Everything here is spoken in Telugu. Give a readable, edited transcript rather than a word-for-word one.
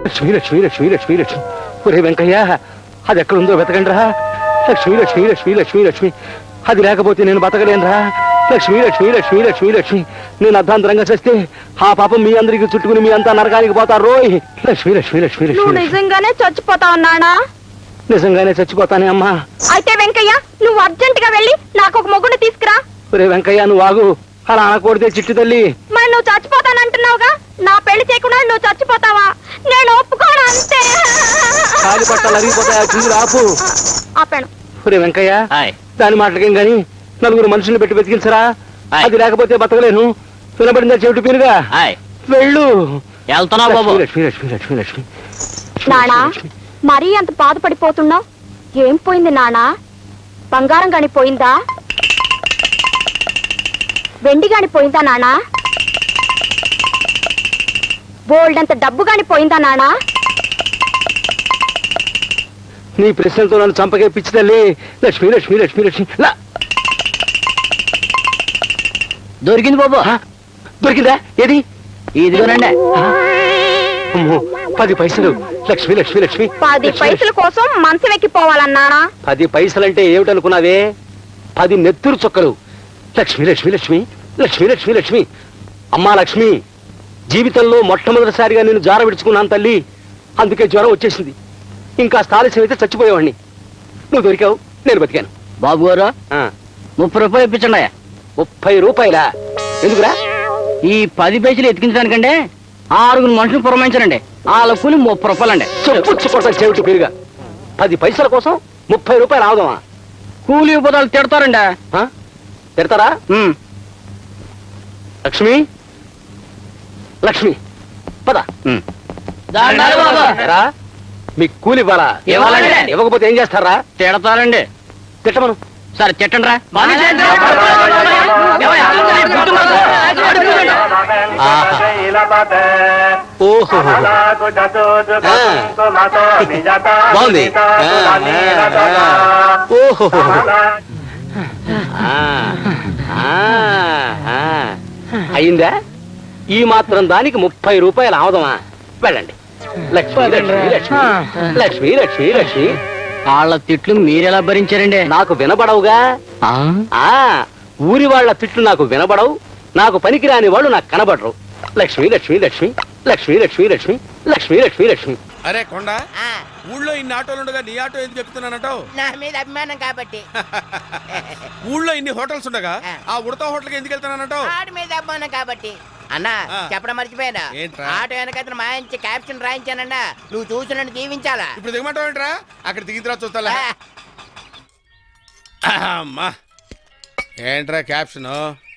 లక్ష్మి లక్ష్మి లక్ష్మి లక్ష్మి లక్ష్మి ఒరే వెంకయ్య అది ఎక్కడుందో వెతకండిరా. లక్ష్మి లక్ష్మి లక్ష్మి లక్ష్మి లక్ష్మి అది లేకపోతే నేను బతకలేనురా. లక్ష్మి లక్ష్మి లక్ష్మి లక్ష్మి లక్ష్మి నేను అర్ధాంతరంగా చేస్తే ఆ పాపం మీ అందరికి చుట్టుకుని మీ అంతా నరకానికి పోతారు రోయ్. లక్ష్మి లక్ష్మి లక్ష్మి లక్ష్మి నిజంగానే చచ్చిపోతావు నానా? నిజంగానే చచ్చిపోతానే అమ్మా. అయితే వెంకయ్య నువ్వు అర్జెంట్ గా వెళ్ళి నాకు ఒక మొగ్గును తీసుకురా. ఒరే వెంకయ్య నువ్వు ఆగు, అలా అనకూడదే చిట్టి తల్లి. మరి నువ్వు చచ్చిపోతానంటున్నావుగా, నా పెళ్లి చేయకుండా నువ్వు చచ్చిపోతావా? నేను ఒప్పుకోను అంతే. కాలి పట్టాలు అరిగిపోతాయా, చిందులు ఆపు. ఆపాను. ఒరే వెంకయ్య దాని మాటలకేం గాని నలుగురు మనుషుల్ని పెట్టి వెతికించరా. అది లేకపోతే బతకలేను. వినబడిందా చెవిటి పీరుగా? వెళ్ళు. లక్ష్మి లక్ష్మి లక్ష్మి లక్ష్మి నానా మరీ అంత బాధపడిపోతున్నావు? ఏం పోయింది నానా? బంగారం గాని పోయిందా? వెండి గాని పోయిందా నానా? బోల్డ్ అంత డబ్బు గాని పోయిందా నానా? నీ ప్రశ్నలతో నన్ను చంపకే పిచ్చి తల్లి. లక్ష్మి లక్ష్మి లక్ష్మి లక్ష్మి దొరికింది బాబు. దొరికిందా? ఏది? ఇదిగోనండి. 10 పైసలు. లక్ష్మి లక్ష్మి లక్ష్మి 10 పైసల కోసం మనసు ఎక్కిపోవాలన్నానా? 10 పైసలంటే ఏమిటనుకున్నావే? 10 నెత్తురు చొక్కలు. లక్ష్మి లక్ష్మి లక్ష్మి లక్ష్మి లక్ష్మి లక్ష్మి అమ్మా లక్ష్మి, జీవితంలో మొట్టమొదటిసారిగా నేను జార విడుచుకున్నాను తల్లి. అందుకే జ్వరం వచ్చేసింది. ఇంకా ఆలస్యం అయితే చచ్చిపోయేవాడిని. నువ్వు దొరికావు, నేను బతికాను. బాబు గారు 30 రూపాయలు ఇప్పించండి. 30 రూపాయలా? ఎందుకురా? ఈ 10 పైసలు ఎతికించడానికండి 6 మనుషులు పురమాయించారండి. వాళ్ళ కూలి 30 రూపాయలండి. చెప్పుచ్చుకోవడం చెవిటి పేరుగా. 10 పైసల కోసం 30 రూపాయలు ఆగుదామా? కూలి పదాలు తిడతారండి. తిడతారా? లక్ష్మి లక్ష్మి పద. మీకు కూలి ఇవ్వాలా? ఇవ్వకపోతే ఏం చేస్తారా? తిడతారండి. తిట్టమను. సరే తిట్టండి రా. ఓహో బాగుంది. ఓహో అయిందా? ఈ మాత్రం దానికి 30 రూపాయలు ఆవదమా? వెళ్ళండి. లక్ష్మి లక్ష్మి లక్ష్మి లక్ష్మి లక్ష్మి లక్ష్మి వాళ్ళ తిట్లు మీరెలా భరించారండి? నాకు వినబడవుగా. ఊరి వాళ్ళ తిట్లు నాకు వినబడవు. నాకు పనికిరాని వాళ్ళు నాకు కనబడరు. లక్ష్మి లక్ష్మి లక్ష్మి లక్ష్మి లక్ష్మి లక్ష్మి లక్ష్మి లక్ష్మి లక్ష్మి అరే కొండ, ఊళ్ళో ఇన్ని ఆటోలు ఉండగా నీ ఆటో ఎందుకు చెప్తున్నానంటావు? నా మీద అభిమానం కాబట్టి. ఊళ్ళో ఇన్ని హోటల్స్ ఉండగా ఆ ఉడత హోటల్కి ఎందుకు వెళ్తానంటావు? ఆడి మీద అభిమానం కాబట్టి. అన్నా చెప్పడం మర్చిపోయాను. ఆటో వెనకతను మాయించి క్యాప్షన్ రాయించానన్నా, నువ్వు చూసి నన్ను దీవించాలా. ఇప్పుడు దిగమంటావు ఏంట్రా? అక్కడ దిగిన తర్వాత చూస్తా. అమ్మా ఏంట్రా క్యాప్షన్?